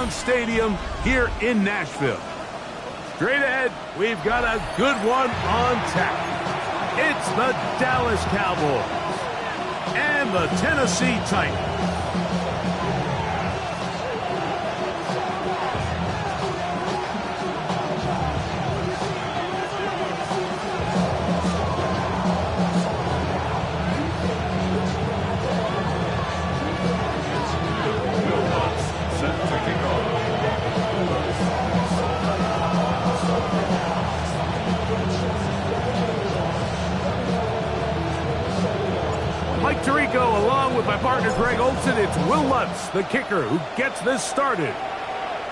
Nissan Stadium here in Nashville. Straight ahead, we've got a good one on tap. It's the Dallas Cowboys and the Tennessee Titans. Mike Tirico along with my partner Greg Olson. It's Will Lutz, the kicker, who gets this started.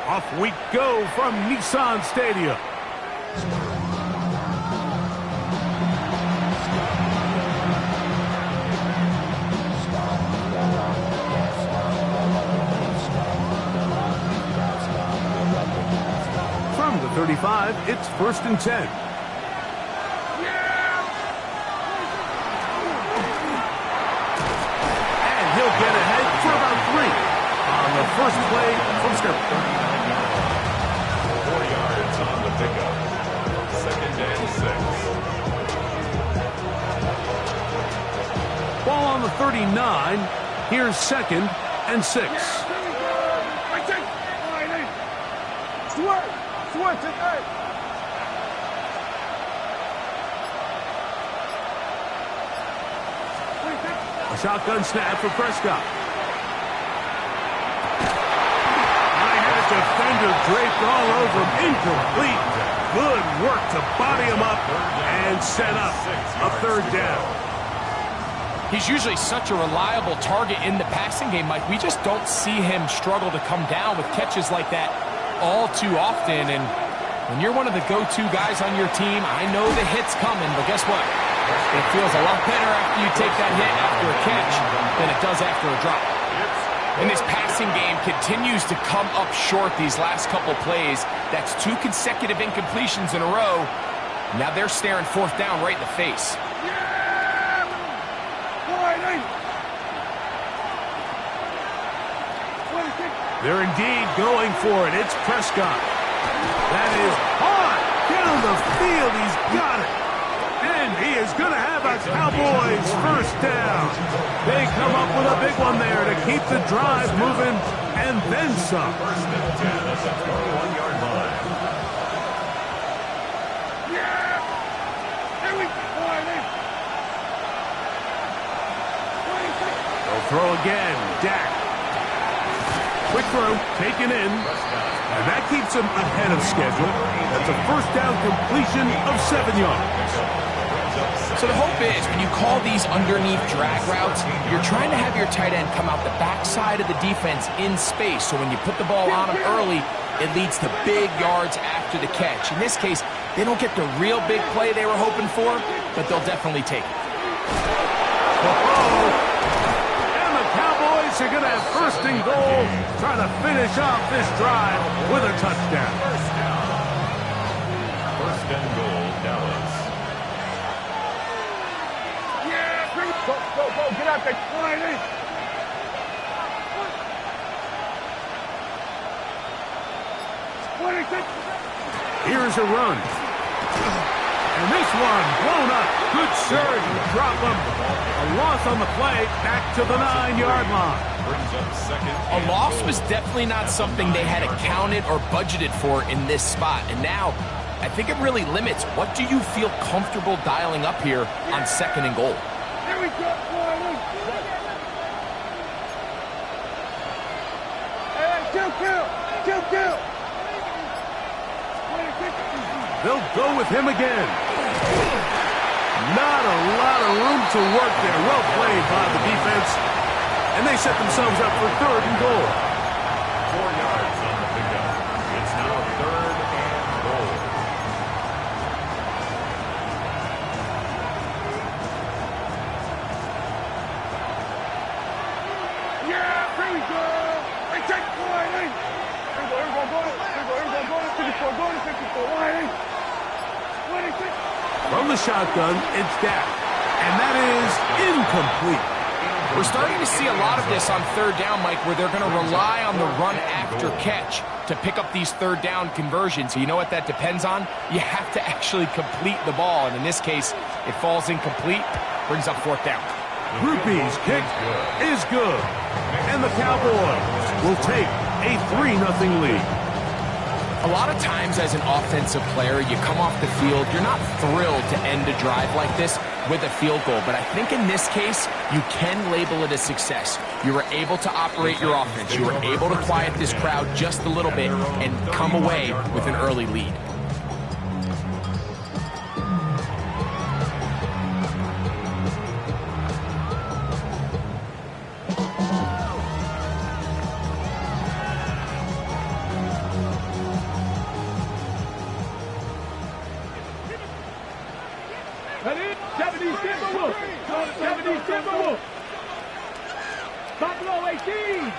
Off we go from Nissan Stadium. From the 35, it's 1st and 10. He'll get ahead for about 3 on the first play from scrimmage. 4 yards on the pickup. 2nd and 6. Ball on the 39. Here's 2nd and 6. A shotgun snap for Prescott. I had a defender draped all over him. Incomplete. Good work to body him up and set up a 3rd down. He's usually such a reliable target in the passing game, Mike. We just don't see him struggle to come down with catches like that all too often. And when you're one of the go-to guys on your team, I know the hit's coming, but guess what? It feels a lot better after you take that hit after a catch than it does after a drop. And this passing game continues to come up short these last couple plays. That's 2 consecutive incompletions in a row. Now they're staring 4th down right in the face. They're indeed going for it. It's Prescott. That is hard down the field. He's got it. And he is going to have a Cowboys 1st down. They come up with a big one there to keep the drive moving and then some. 1st and 10 at the 21-yard line. They'll throw again. Dak. Quick throw, taken in. And that keeps him ahead of schedule. That's a 1st down completion of 7 yards. So the hope is when you call these underneath drag routes, you're trying to have your tight end come out the backside of the defense in space. So when you put the ball on him early, it leads to big yards after the catch. In this case, they don't get the real big play they were hoping for, but they'll definitely take it. And the Cowboys are going to have 1st and goal, trying to finish off this drive with a touchdown. 1st and goal, Dallas. Go, get out there, flying in. Here's a run. And this one blown up. Good surge. Drop him. A loss on the play. Back to the 9-yard line. Brings up 2nd. A loss was definitely not something they had accounted or budgeted for in this spot. And now, I think it really limits what do you feel comfortable dialing up here on 2nd and goal. Here we go, kill. They'll go with him again. Not a lot of room to work there. Well played by the defense. And they set themselves up for 3rd and goal. 4 yards on the pickup. It's now 3rd and goal. Here we go. Hey, take the line, hey. Here we go, go. 54, go to 54, line, hey. From the shotgun, it's Dak. And that is incomplete. We're starting to see a lot of this on third down, Mike, where they're going to rely on the run after catch to pick up these third down conversions. So you know what that depends on? You have to actually complete the ball. And in this case, it falls incomplete, brings up fourth down. Rupee's kick is good. And the Cowboys will take a 3-0 lead. A lot of times as an offensive player, you come off the field, you're not thrilled to end a drive like this with a field goal. But I think in this case, you can label it a success. You were able to operate your offense. You were able to quiet this crowd just a little bit and come away with an early lead. Buffalo 18,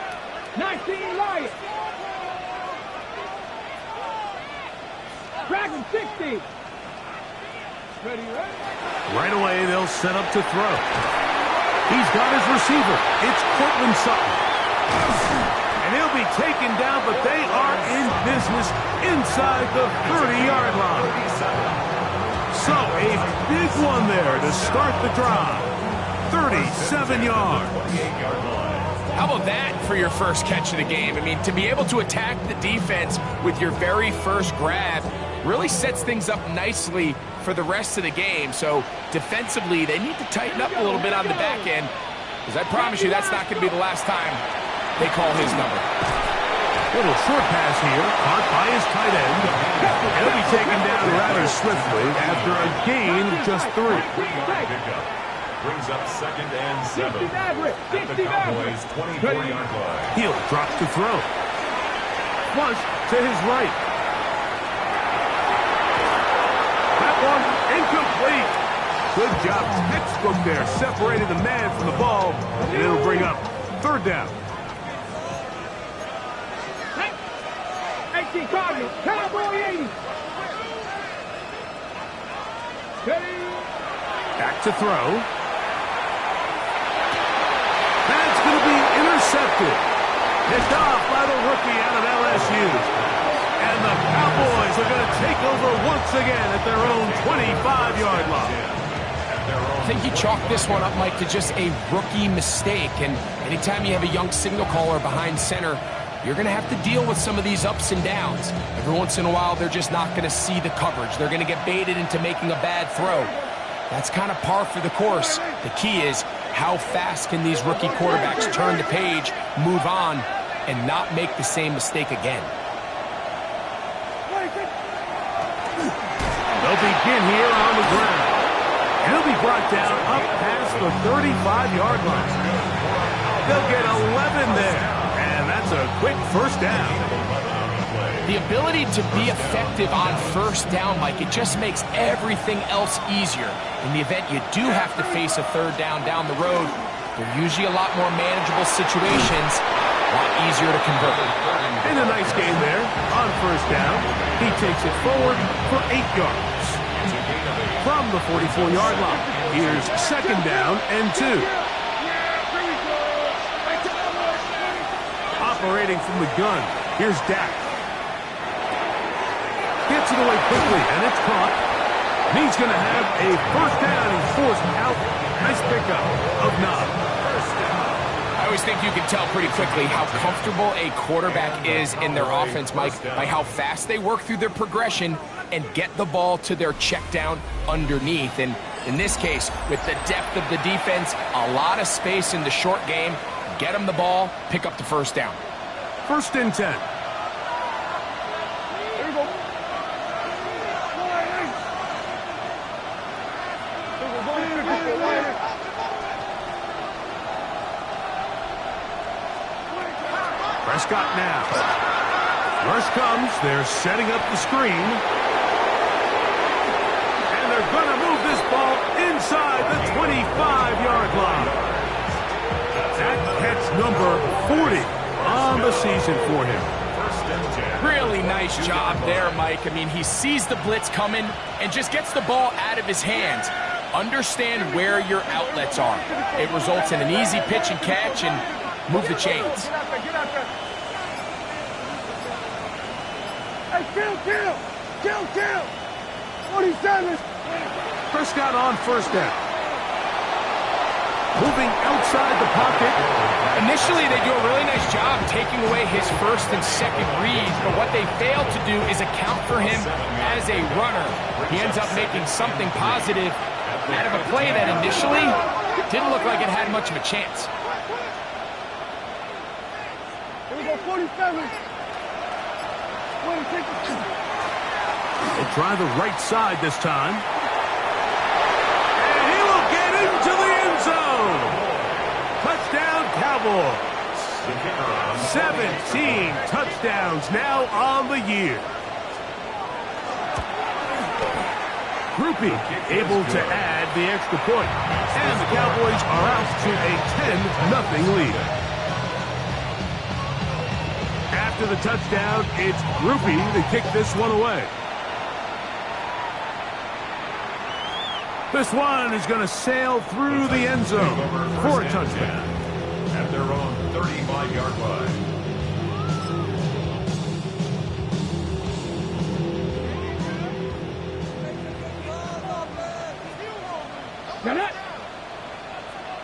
19 Lions. Dragon 60. Ready? Right away, they'll set up to throw. He's got his receiver. It's Cortland Sutton. And he'll be taken down, but they are in business inside the 30-yard line. So a big one there to start the drive. 37 yards. How about that for your first catch of the game? I mean, to be able to attack the defense with your very first grab really sets things up nicely for the rest of the game. So defensively, they need to tighten up a little bit on the back end, because I promise you that's not going to be the last time they call his number. Little short pass here, caught by his tight end. He'll be taken down rather swiftly after a gain of just 3. Brings up 2nd and 7 at the Cowboys' 24-yard line. He'll drop to throw. Flush to his right. That one incomplete. Good job, textbook there, separating the man from the ball, and it'll bring up 3rd down. 18 Cardinals, Cowboy 80. Back to throw. That's going to be intercepted. Picked off by the rookie out of LSU. And the Cowboys are going to take over once again at their own 25-yard line. I think you chalk this one up, Mike, to just a rookie mistake. And anytime you have a young signal caller behind center, you're going to have to deal with some of these ups and downs. Every once in a while, they're just not going to see the coverage. They're going to get baited into making a bad throw. That's kind of par for the course. The key is, how fast can these rookie quarterbacks turn the page, move on, and not make the same mistake again? They'll begin here on the ground. He'll be brought down up past the 35-yard line. They'll get 11 there, and that's a quick first down. The ability to be effective on first down, Mike, it just makes everything else easier. In the event you do have to face a 3rd down the road, they're usually a lot more manageable situations, a lot easier to convert. And a nice game there on first down. He takes it forward for 8 yards. From the 44-yard line, here's 2nd down and 2. Operating from the gun, here's Dak. Gets it away quickly, and it's caught. And he's going to have a first down. He's forced out. Nice pickup of 9. I always think you can tell pretty quickly how comfortable a quarterback is in their offense, Mike, by how fast they work through their progression and get the ball to their check down underneath. And in this case, with the depth of the defense, a lot of space in the short game, get them the ball, pick up the first down. 1st and 10. Prescott now. Rush comes. They're setting up the screen. And they're going to move this ball inside the 25-yard line. That catch number 40 on the season for him. Really nice job there, Mike. I mean, he sees the blitz coming and just gets the ball out of his hands. Understand where your outlets are. It results in an easy pitch and catch and move the chains. Hey, kill! 47. Prescott on first down. Moving outside the pocket. Initially, they do a really nice job taking away his first and second reads, but what they fail to do is account for him as a runner. He ends up making something positive out of a play that initially didn't look like it had much of a chance. Here we go, 47. They'll try the right side this time. And he will get into the end zone. Touchdown, Cowboys. 17 touchdowns now on the year. Groupie able to add the extra point. And the Cowboys are out to a 10-0 lead. After the touchdown, it's Groupie to kick this one away. This one is going to sail through the end zone for a touchdown. At their own 35-yard line.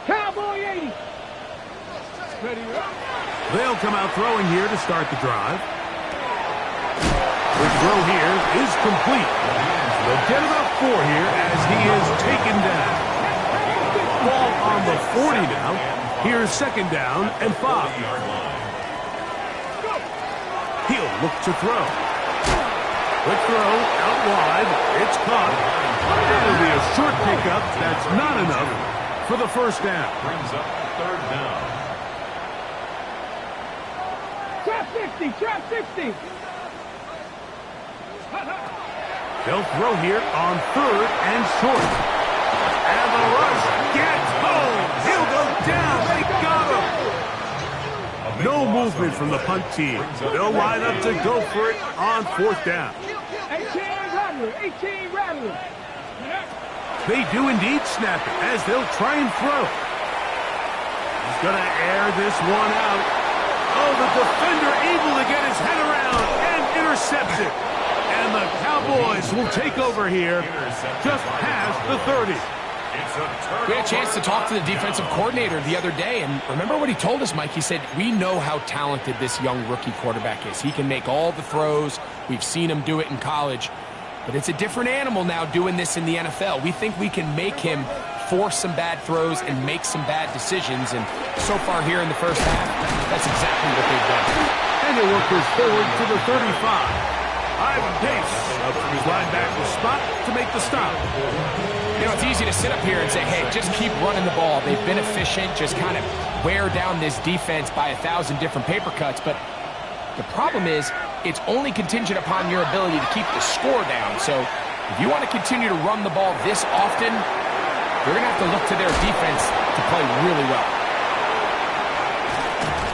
Cowboy 80. They'll come out throwing here to start the drive. The throw here is complete. They'll get about 4 here as he is taken down. Ball on the 40 now. Here's second down and 5. He'll look to throw. Quick throw out wide. It's caught. It'll be a short pickup. That's not enough for the first down. Brings up third down. Trap 60. They'll throw here on third and short. And the rush gets home. He'll go down. They got him. No movement from the punt team. They'll line up to go for it on fourth down. 18 Rattler. They do indeed snap it as they'll try and throw. He's going to air this one out. Oh, the defender able to get his head around and intercepts it. And the Cowboys will take over here just past the 30. We had a chance to talk to the defensive coordinator the other day, and remember what he told us, Mike? He said, we know how talented this young rookie quarterback is. He can make all the throws. We've seen him do it in college. But it's a different animal now doing this in the NFL. We think we can make him force some bad throws and make some bad decisions. And so far here in the first half, that's exactly what they've done. And he'll work this forward to the 35. Ivan Pace up from his linebacker spot to make the stop. You know, it's easy to sit up here and say, hey, just keep running the ball. They've been efficient, just kind of wear down this defense by 1,000 different paper cuts. But the problem is, it's only contingent upon your ability to keep the score down. So if you want to continue to run the ball this often, you're going to have to look to their defense to play really well.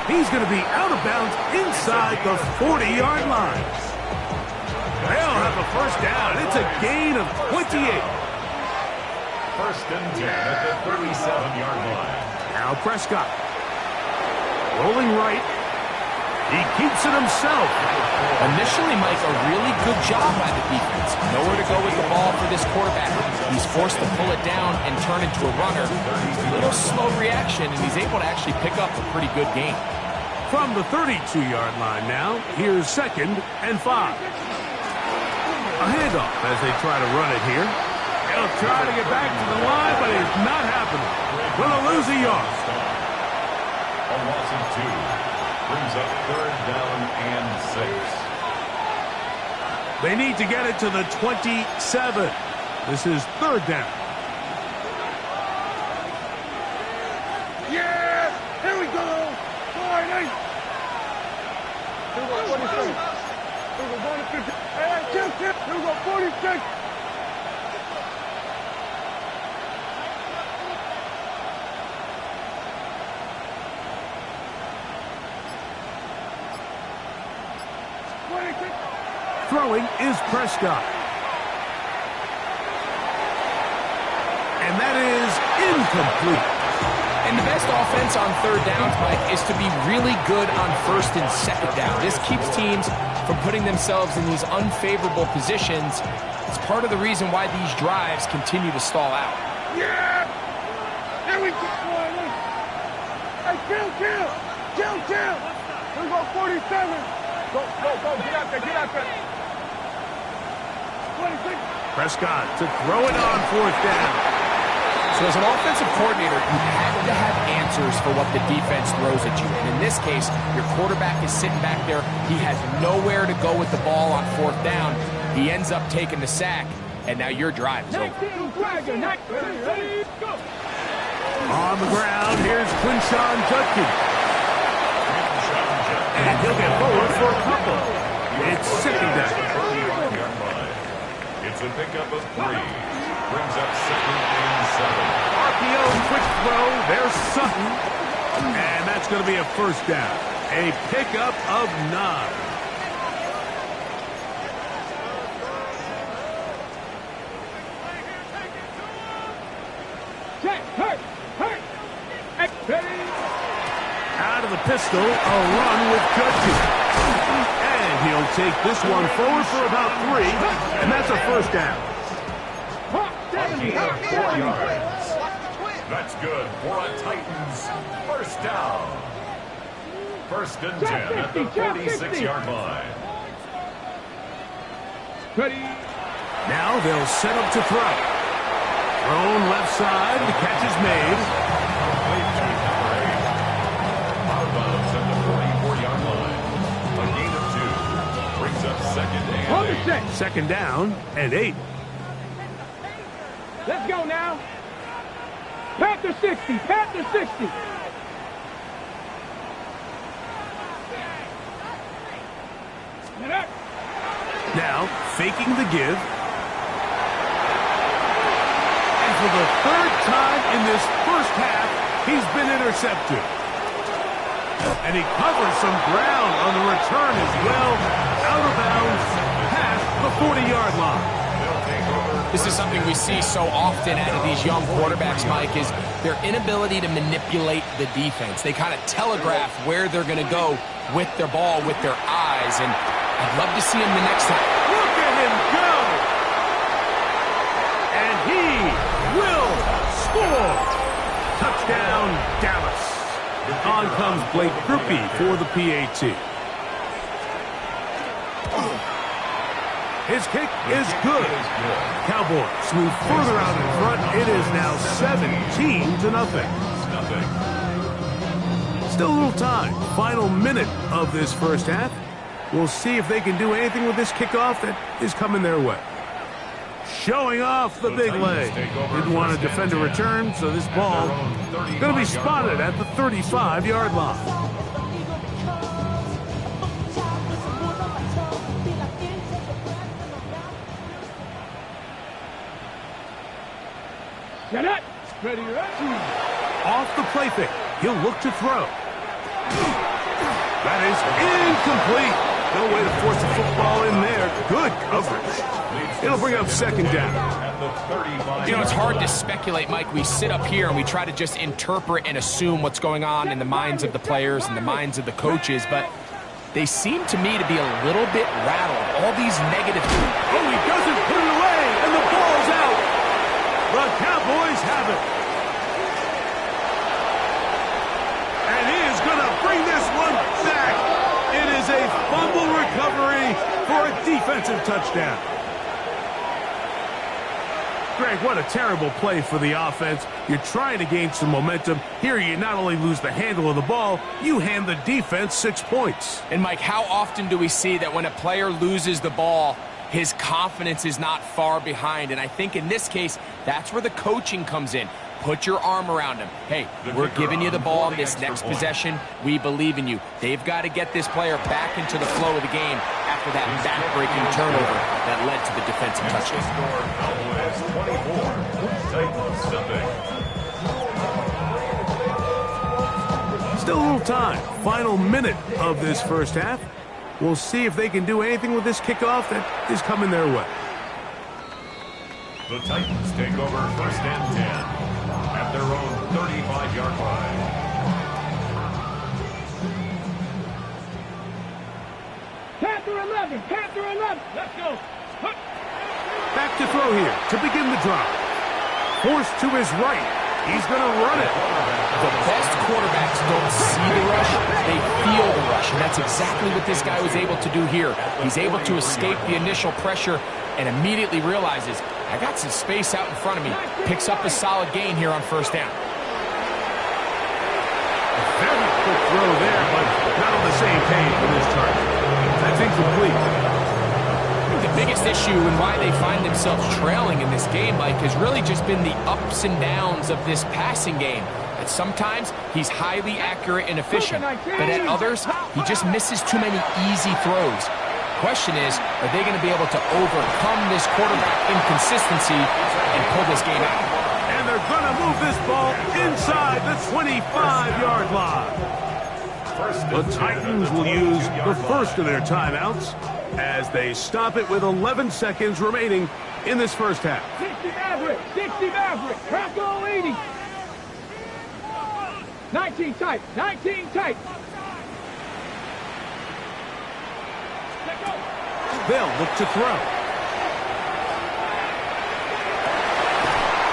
He's going to be out of bounds inside the 40-yard line. They'll have a first down. It's a gain of 28. First and 10 at the 37-yard line. Now Prescott. Rolling right. He keeps it himself. Initially, Mike, a really good job by the defense. Nowhere to go with the ball for this quarterback. He's forced to pull it down and turn into a runner. A little slow reaction, and he's able to actually pick up a pretty good gain. From the 32-yard line now, here's second and 5. A handoff as they try to run it here. They'll try to get back to the line, but it's not happening. Will lose a yard. A loss of 2. Brings up third down and 6. They need to get it to the 27. This is third down. Yeah! Here we go! 48! Here we go, 46. Here we go, 50. Hey, chill. Here we go, 46. Throwing is Prescott. And that is incomplete. And the best offense on third downs, Mike, is to be really good on first and second down. This keeps teams from putting themselves in these unfavorable positions. It's part of the reason why these drives continue to stall out. Yeah! There we go! Hey, kill! We go 47. Go, get out there. 26. Prescott to throw it on fourth down. So as an offensive coordinator, you have to have answers for what the defense throws at you. And in this case, your quarterback is sitting back there. He has nowhere to go with the ball on fourth down. He ends up taking the sack, and now your drive is over. On the ground, here's Quinshawn Judkins. And he'll get forward for a couple. It's second down. It's a pickup of 3. Brings up second and 7. RPO quick throw. There's Sutton. And that's going to be a first down. A pickup of 9. Out of the pistol, a run with Judkins. And he'll take this one forward for about 3. And that's a first down. 4 yards. That's good for a Titans first down. First and 10 at the 46-yard line. Now they'll set up to throw. Thrown left side. The catch is made. Out of bounds at the 44-yard line. A gain of 2. Brings up second and 8. Second down and 8. Let's go now. Panther 60. Now, faking the give. And for the third time in this first half, he's been intercepted. And he covers some ground on the return as well. Out of bounds, past the 40-yard line. This is something we see so often out of these young quarterbacks, Mike, is their inability to manipulate the defense. They kind of telegraph where they're going to go with their ball, with their eyes, and I'd love to see him the next time. Look at him go! And he will score! Touchdown, Dallas. On comes Blake Grupe for the PAT. His kick is good. Cowboys move further out in front. It is now 17-0. Still a little time. Final minute of this first half. We'll see if they can do anything with this kickoff that is coming their way. Showing off the big leg. Didn't want to defend a return, so this ball going to be spotted at the 35-yard line. Ready. Off the play fake. He'll look to throw. That is incomplete. No way to force the football in there. Good coverage. It'll bring up second down. You know, it's hard to speculate, Mike. We sit up here and we try to just interpret and assume what's going on in the minds of the players and the minds of the coaches, but they seem to me to be a little bit rattled. All these negative... Oh, he doesn't put it away, and the ball's out. The Cowboys have it. And he is going to bring this one back. It is a fumble recovery for a defensive touchdown. Greg, what a terrible play for the offense. You're trying to gain some momentum. Here you not only lose the handle of the ball, you hand the defense 6 points. And, Mike, how often do we see that when a player loses the ball, his confidence is not far behind? And I think in this case, that's where the coaching comes in. Put your arm around him. Hey, we're giving you the ball on this next possession. We believe in you. They've got to get this player back into the flow of the game after that back-breaking turnover that led to the defensive touchdown. Still a little time. Final minute of this first half. We'll see if they can do anything with this kickoff that is coming their way. The Titans take over 1st and 10 at their own 35-yard line. Panther 11, Panther 11. Let's go. Back to throw here to begin the drive. Forced to his right. He's going to run it. The best quarterbacks don't see the rush, they feel the rush, and that's exactly what this guy was able to do here. He's able to escape the initial pressure and immediately realizes, I got some space out in front of me. Picks up a solid gain here on 1st down. Very quick throw there, but not on the same page with his target. That's incomplete. The biggest issue and why they find themselves trailing in this game, Mike, has really just been the ups and downs of this passing game. That sometimes he's highly accurate and efficient, but at others, he just misses too many easy throws. Question is, are they going to be able to overcome this quarterback inconsistency and pull this game out? And they're going to move this ball inside the 25-yard line. The Titans will use the first of their timeouts as they stop it with 11 seconds remaining in this first half. 60 Maverick, 60 Maverick, Crackle 80. 19 tight, 19 tight. They'll look to throw.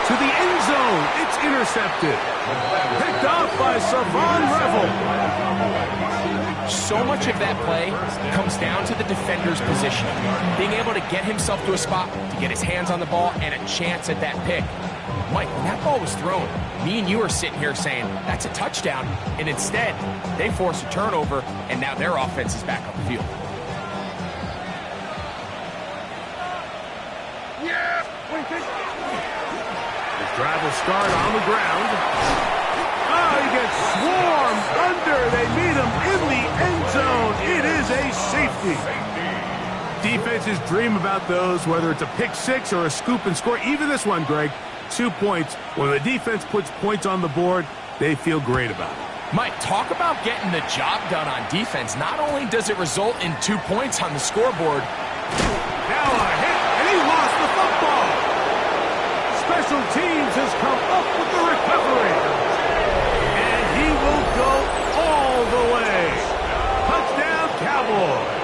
To the end zone, it's intercepted. Picked off by Savon Revel. So much of that play comes down to the defender's position. Being able to get himself to a spot, to get his hands on the ball, and a chance at that pick. Mike, when that ball was thrown, me and you are sitting here saying, that's a touchdown. And instead, they force a turnover, and now their offense is back up the field. His drive will start on the ground. Oh, he gets swarmed under. They meet him in the end zone. It is a safety. Defenses dream about those, whether it's a pick six or a scoop and score. Even this one, Greg, 2 points. When the defense puts points on the board, they feel great about it. Mike, talk about getting the job done on defense. Not only does it result in 2 points on the scoreboard. Now a hit, and he lost the football. Special teams has come up with the recovery. And he will go all the way. Touchdown, Cowboys.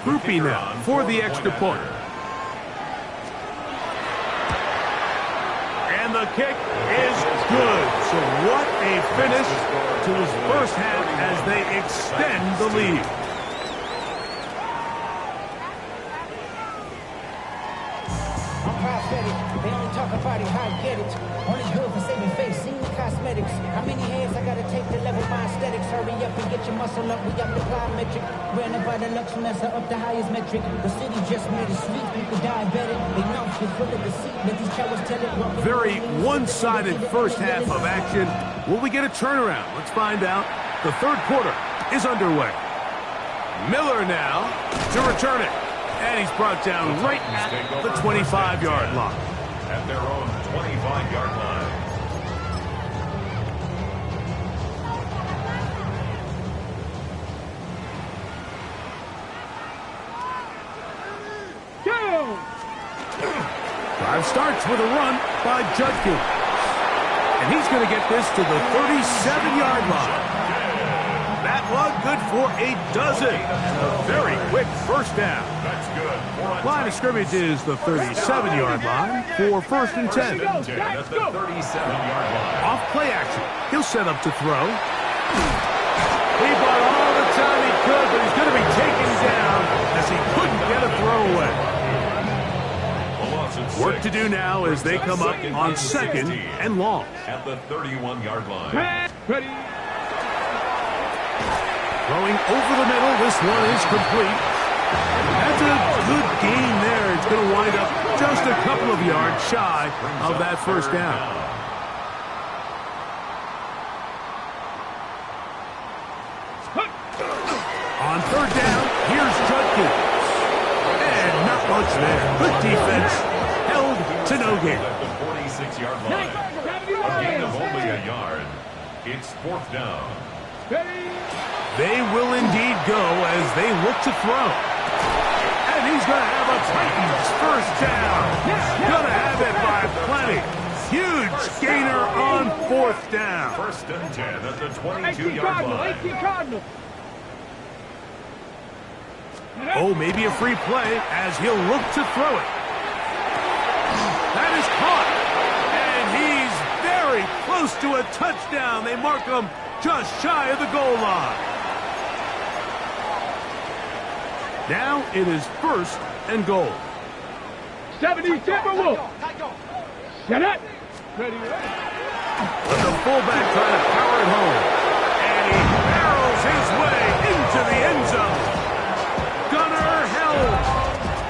Groupie now for the extra point. And the kick is good. So what a finish to his first half as they extend the lead. I'm prosthetic. They only talk about it, how I get it. Only good for saving face, seen the cosmetics. How many hands I gotta take to level my aesthetics? Hurry up and get your muscle up, we up the plyometric. Ran about the lux messer up the highest metric. The city just made it sweet, people diabetic. They know it's full of deceit, let these cowards tell it. Very one-sided first half of action. Will we get a turnaround? Let's find out. The third quarter is underway. Miller now to return it. And he's brought down right at the 25-yard line. At their own 25-yard line. Drive starts with a run by Judkins. And he's going to get this to the 37-yard line. That one good for a dozen. And a very quick first down. That's good. Line of scrimmage is the 37-yard line for 1st and 10. At the 37-yard line. Off play action. He'll set up to throw. He bought all the time he could, but he's going to be taken down as he couldn't get a throwaway. Work to do now as they come up on 2nd and long. At the 31-yard line. Ready. Throwing over the middle, this one is complete. That's a good gain there. It's going to wind up just a couple of yards shy of that first down. On bunch there. Good defense. Held to no gain. At the 46-yard line. A gain of only a yard. It's 4th down. They will indeed go as they look to throw. And he's going to have a Titans first down. Going to have it by plenty. Huge gainer on 4th down. 1st and 10 at the 22-yard line. Oh, maybe a free play as he'll look to throw it. That is caught. And he's very close to a touchdown. They mark him just shy of the goal line. Now it is 1st and goal. 70 Timberwolves. Shut up. Ready. But the fullback trying to power it home. And he barrels his way into the end zone. Gunner held.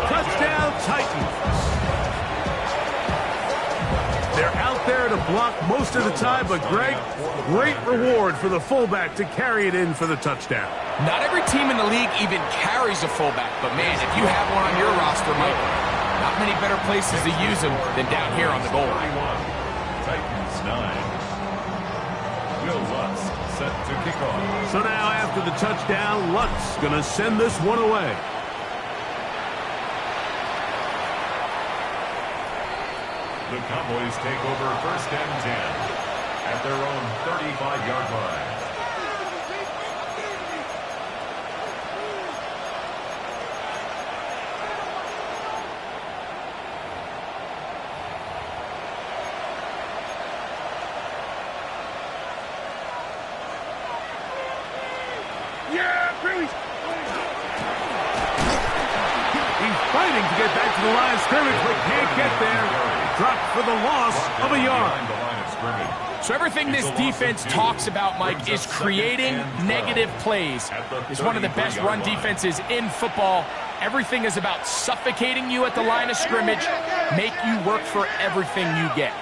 Touchdown Titans. They're out there to block most of the time, but Greg, great reward for the fullback to carry it in for the touchdown. Not every team in the league even carries a fullback, but man, if you have one on your roster, Mike, not many better places to use him than down here on the goal line. Titans 9. Will Lutz set to kick off. So now after the touchdown, Lutz going to send this one away. The Cowboys take over 1st and 10 at their own 35-yard line. He's fighting to get back to the line of scrimmage, but can't get there. Dropped for the loss of a yard. So everything this defense talks about, Mike, is creating negative plays. It's one of the best run defenses in football. Everything is about suffocating you at the line of scrimmage, make you work for everything you get.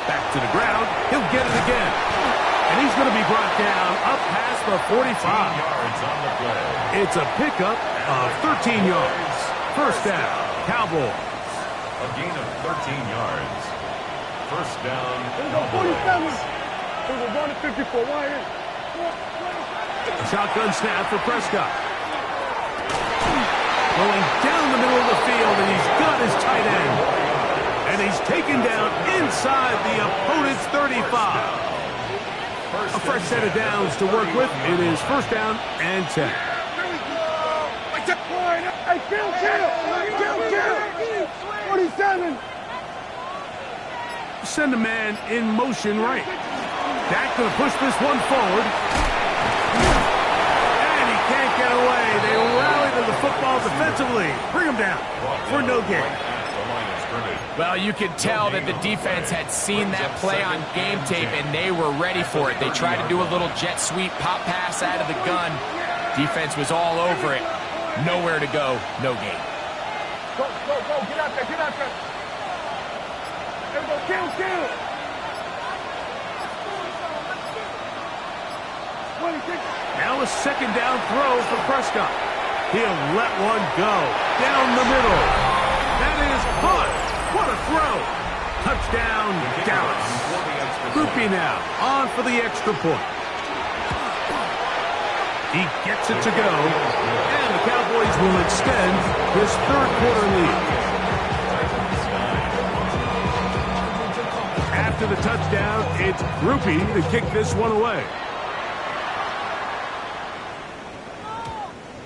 Back to the ground. He'll get it again. And he's going to be brought down up past the 45. Yards on the play. It's a pickup of 13 yards. First down, Cowboys. A gain of 13 yards. First down, Cowboys. 54. A shotgun snap for Prescott. Going down the middle of the field, and he's got his tight end. And he's taken down inside the opponent's 35. A fresh set of downs to work with. It is 1st down and 10. Hey, kill. 47. Send a man in motion right. Dak going to push this one forward. And he can't get away. They rally to the football defensively. Bring him down for no gain. Well, you could tell that the defense had seen that play on game tape, and they were ready for it. They tried to do a little jet sweep pop pass out of the gun. Defense was all over it. Nowhere to go, no gain. Go. Get out there. There we go. Kill. 26. Now a 2nd down throw for Prescott. He'll let one go down the middle. That is caught. What a throw. Touchdown, Dallas. Groupie now on for the extra point. He gets it to go. And the Cowboys will extend this 3rd quarter lead. After the touchdown, it's Groupie to kick this one away.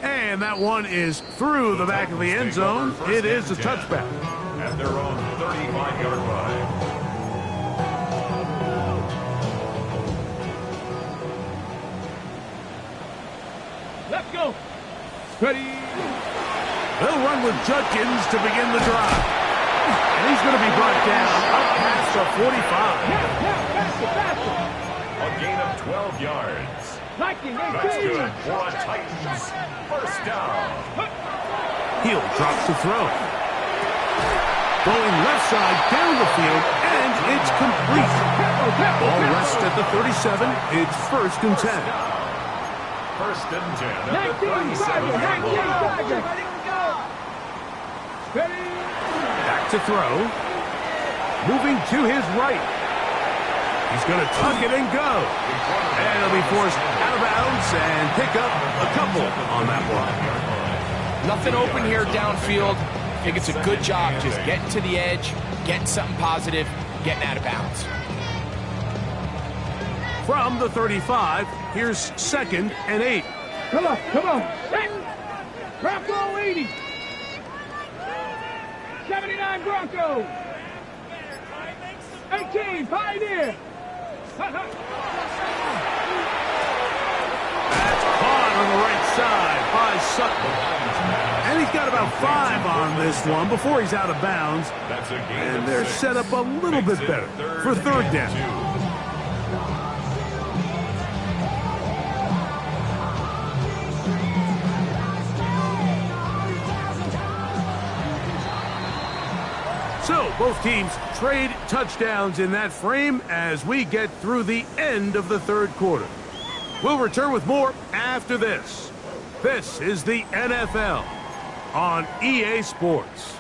And that one is through the back of the end zone. It is a touchback. At their own 35-yard line. Let's go. Ready. They'll run with Judkins to begin the drive. And he's going to be brought down up past the 45. Faster. A gain of 12 yards. That's good for a Titans first down. Heel drops to throw. Going left side down the field, and And it's complete. Ball rests at the 37. It's 1st and 10. 1st and 10 at the 37-yard line. Back to throw. Moving to his right. He's going to tuck it and go. And he'll be forced out of bounds and pick up a couple on that one. Nothing open here downfield. I think it's a good job just getting to the edge, getting something positive, getting out of bounds. From the 35, here's 2nd and 8. Come on, come on. Bronco 80. 79 Broncos. 18 Pioneer. That's caught on the right side by Sutton. And he's got about 5 on this one before he's out of bounds. And they're set up a little bit better for 3rd down. So, both teams trade touchdowns in that frame as we get through the end of the 3rd quarter. We'll return with more after this. This is the NFL on EA Sports.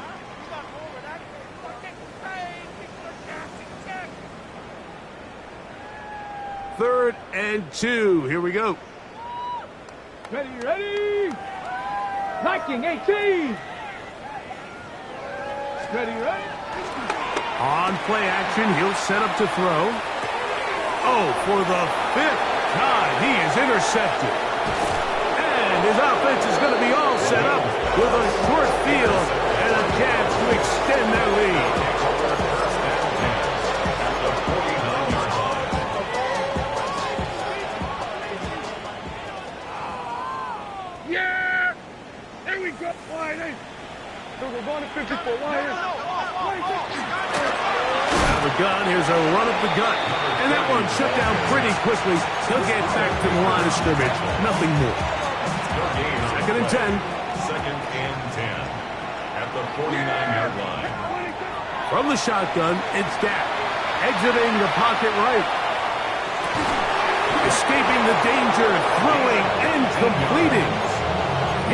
Third and 2. Here we go. Ready. Viking 18. Ready. On play action, he'll set up to throw. Oh, for the 5th time, he is intercepted. And his offense is going to be all set up with a short field and a chance to extend their lead. Yeah! There we go. Wide eight. So we're going to 54. Wide eight. Out of the gun, here's a run up the gut. And that one shut down pretty quickly. He'll get back to the line of scrimmage. Nothing more. 2nd and 10. 2nd and 10 at the 49-yard line. From the shotgun, it's Dak. Exiting the pocket right. Escaping the danger, throwing and completing.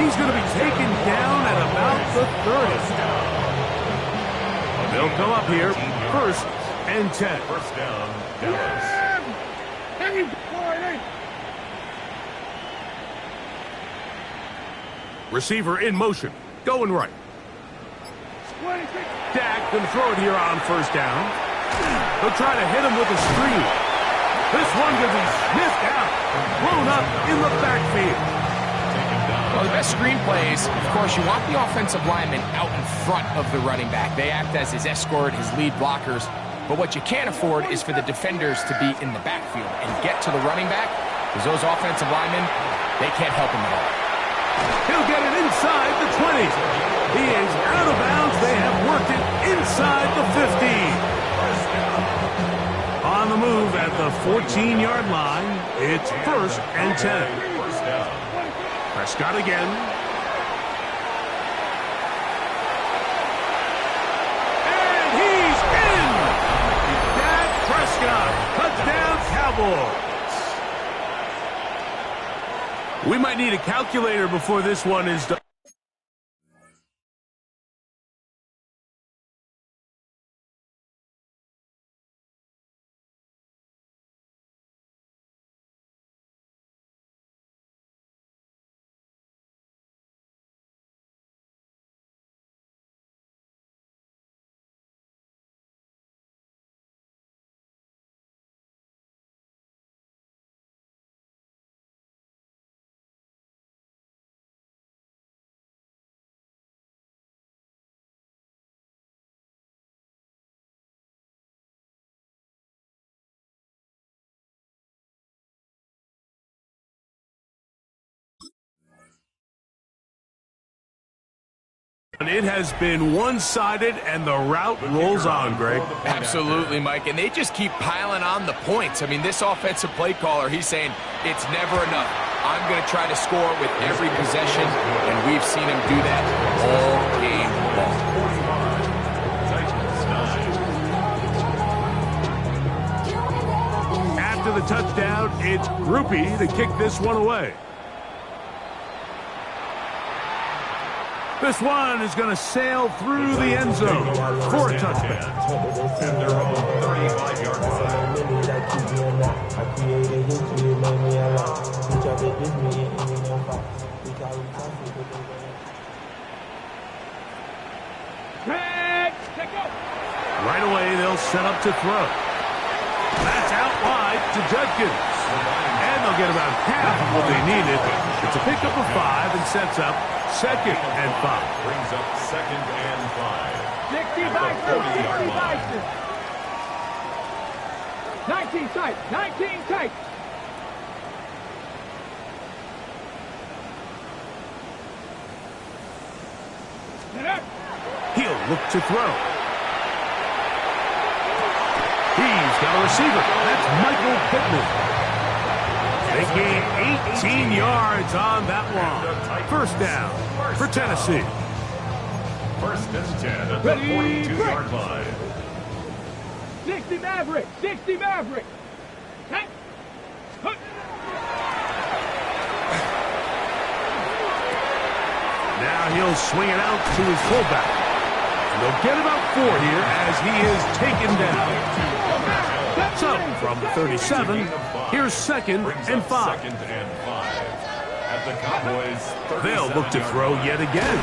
He's going to be taken down at about the 30. They'll come up here, 1st and 10. 1st down, Dallas. Receiver in motion, going right. Dak going to throw it here on 1st down. They'll try to hit him with a screen. This one going to be sniffed out, thrown up in the backfield. Well, the best screen plays, of course, you want the offensive lineman out in front of the running back. They act as his escort, his lead blockers. But what you can't afford is for the defenders to be in the backfield and get to the running back, because those offensive linemen, they can't help him at all. He'll get it inside the 20. He is out of bounds. They have worked it inside the 15. On the move at the 14-yard line, it's 1st and 10. Prescott again. And he's in! Dak Prescott, touchdown Cowboys. We might need a calculator before this one is done. It has been one-sided, and the route rolls on, Greg. Absolutely, Mike, and they just keep piling on the points. I mean, this offensive play caller, he's saying it's never enough. I'm going to try to score with every possession, and we've seen him do that all game long. the touchdown, it's Groupie to kick this one away. This one is going to sail through the end zone for a touchdown. At their own 35-yard line. Right away, they'll set up to throw. That's out wide to Judkins. And they'll get about half of what they needed. It's a pickup of 5 and sets up 2nd and 5. Brings up 2nd and 5. 60 Bison. 19 tight. 19 tight. He'll look to throw. He's got a receiver. That's Michael Pittman. They gain 18 yards on that one. First down for Tennessee. 1st and 10 at the 42-yard line. 60 Maverick. 60 Maverick. Now he'll swing it out to his fullback. And they'll get about 4 here as he is taken down. So, from 37, here's 2nd and 5. 2nd and 5. At the Cowboys' They'll look to throw yet again.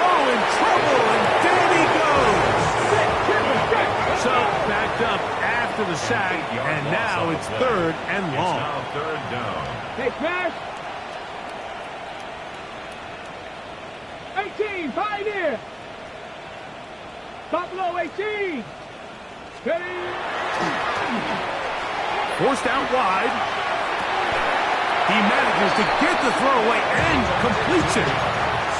Oh, in trouble, and down he goes. So, backed up after the sack, and now it's 3rd and long. Now 3rd down. Hey, Crash. 18, Pioneer. Buffalo 18. Ready. Forced out wide. He manages to get the throw away and completes it.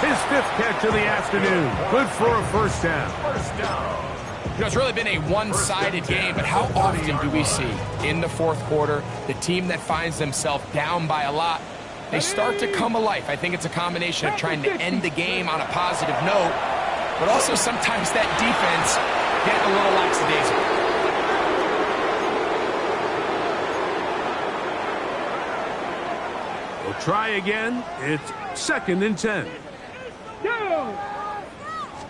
His 5th catch of the afternoon. Good for a first down. First down. You know, it's really been a one-sided game, but how often do we see in the 4th quarter the team that finds themselves down by a lot, they start to come alive? I think it's a combination of trying to end the game on a positive note, but also sometimes that defense getting a little lackadaisical. They'll try again. It's 2nd and 10. Go.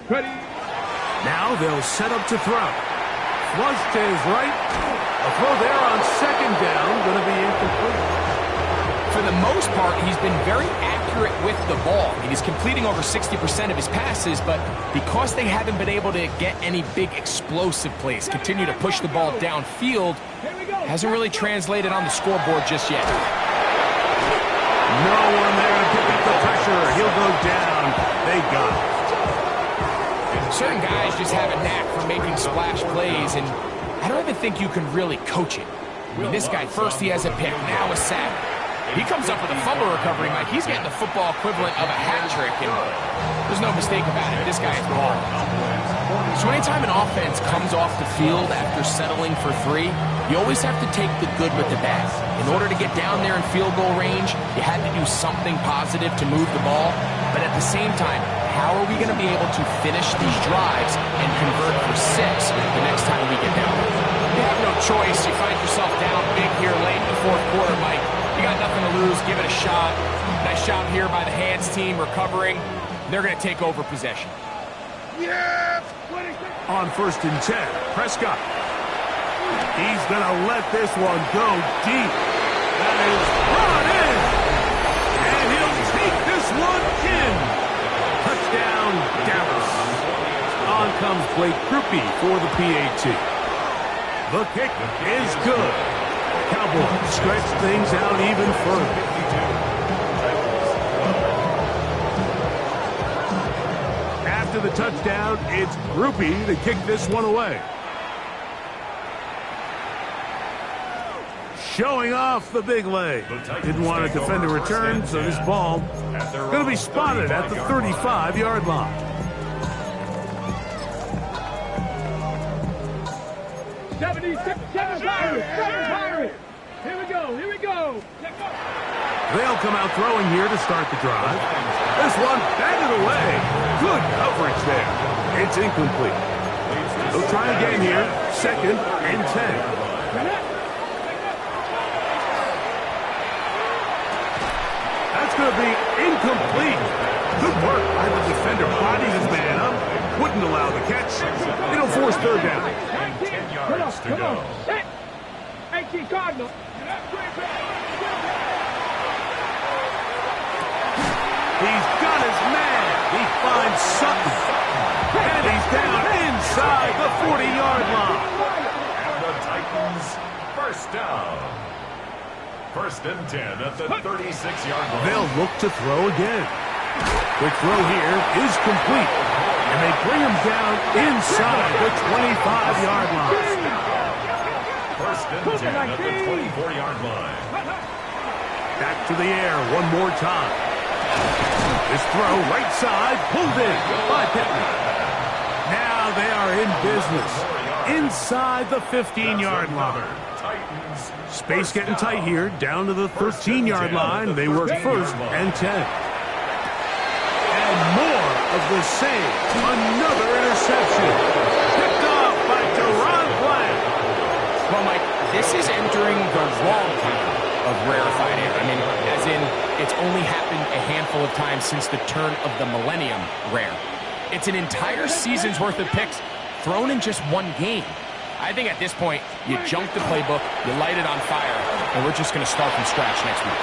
Ready. Now they'll set up to throw. Flush to his right. A throw there on 2nd down. Going to be incomplete. For the most part, he's been very accurate with the ball. I mean, he's completing over 60% of his passes, but because they haven't been able to get any big explosive plays, continue to push the ball downfield, hasn't really translated on the scoreboard just yet. No one there to pick up the pressure. He'll go down. They got it. Certain guys just have a knack for making splash plays, and I don't even think you can really coach it. I mean, this guy, first he has a pick, now a sack. He comes up with a fumble recovery, Mike. He's getting the football equivalent of a hat trick, and there's no mistake about it. This guy is balling. So anytime an offense comes off the field after settling for 3, you always have to take the good with the bad. In order to get down there in field goal range, you had to do something positive to move the ball. But at the same time, how are we going to be able to finish these drives and convert for 6 the next time we get down there? You have no choice. You find yourself down big here late in the 4th quarter, Mike. You got nothing to lose. Give it a shot. Nice job here by the hands team recovering. They're going to take over possession. Yes. On 1st and 10, Prescott. He's going to let this one go deep. That is brought in. And he'll take this one in. Touchdown, Dallas. On comes Blake Groupie for the PAT. The kick is good. Cowboys stretch things out even further. After the touchdown, it's Groupie to kick this one away. Showing off the big leg. Didn't want to defend a return, so this ball going to be spotted at the 35-yard line. 76, 7 Pirates. Here we go. They'll come out throwing here to start the drive. This one batted away. Good coverage there. It's incomplete. They'll try again here. 2nd and 10. going to be incomplete. Good work by the defender. Bodied his man up. Wouldn't allow the catch. It'll force third down. And 10 yards to go. Cardinal. He's got his man. He finds Sutton. And he's down inside the 40-yard line. And the Titans, first down. First and 10 at the 36-yard line. They'll look to throw again. Quick throw here is complete. And they bring him down inside the 25-yard line. First and 10 at the 24-yard line. Back to the air one more time. This throw right side pulled in by Pittman. Now they are in business inside the 15-yard line. Space getting tight here, down to the 13-yard line. They work first and 10. And more of the same. Another interception. Picked off by Deron Bland. Well, Mike, this is entering the wrong kind of rarefied air. I mean, as in, it's only happened a handful of times since the turn of the millennium rare. It's an entire season's worth of picks thrown in just one game. I think at this point, you junk the playbook, you light it on fire, and we're just going to start from scratch next week.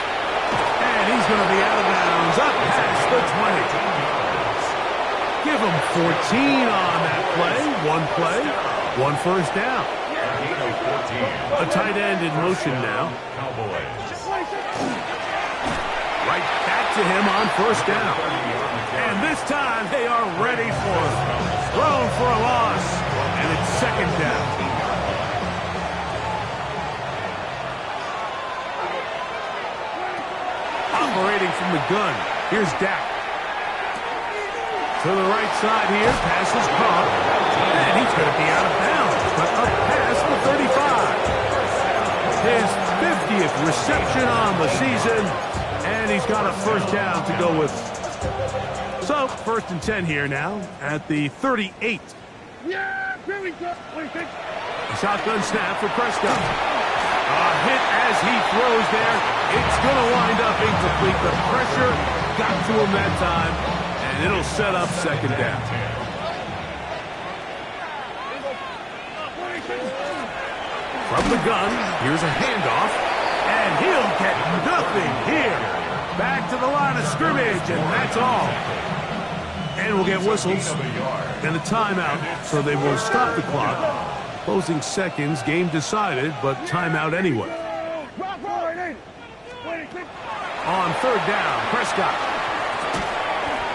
And he's going to be out of bounds, up past the 20. Give him 14 on that play. One first down. A tight end in motion now. Right back to him on first down. And this time they are ready for it. Thrown for a loss. And it's second down. Operating from the gun. Here's Dak. To the right side here. Pass is caught. And he's going to be out of bounds. But up past the 35. His 50th reception on the season. And he's got a first down to go with. So, first and 10 here now at the 38. Yeah, here we go. What do you think? Shotgun snap for Prescott. A hit as he throws there. It's going to wind up incomplete. The pressure got to him that time, and it'll set up second down. From the gun, here's a handoff, and he'll get nothing here. Back to the line of scrimmage, and that's all. And we'll get whistles and a timeout, so they will stop the clock. Closing seconds, game decided, but timeout anyway. On third down, Prescott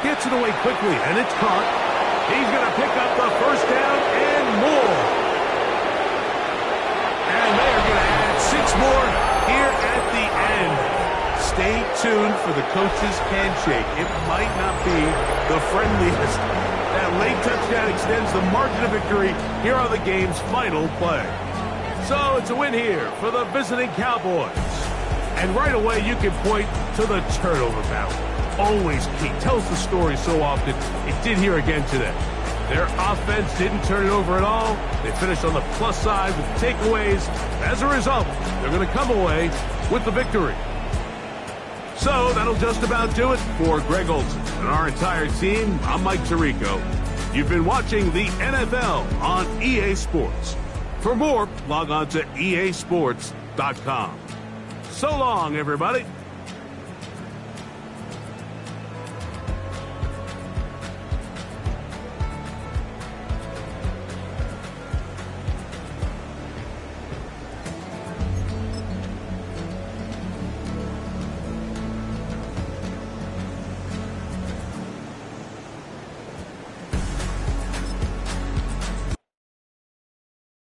gets it away quickly, and it's caught. He's going to pick up the first down and more. And they're going to add 6 more here at the end. Stay tuned for the coach's handshake. It might not be the friendliest. That late touchdown extends the margin of victory. Here are the game's final play. So it's a win here for the visiting Cowboys. And right away you can point to the turnover battle. Always key. Tells the story so often. It did here again today. Their offense didn't turn it over at all. They finished on the plus side with takeaways. As a result, they're going to come away with the victory. So that'll just about do it for Greg Olson and our entire team. I'm Mike Tirico. You've been watching the NFL on EA Sports. For more, log on to easports.com. So long, everybody.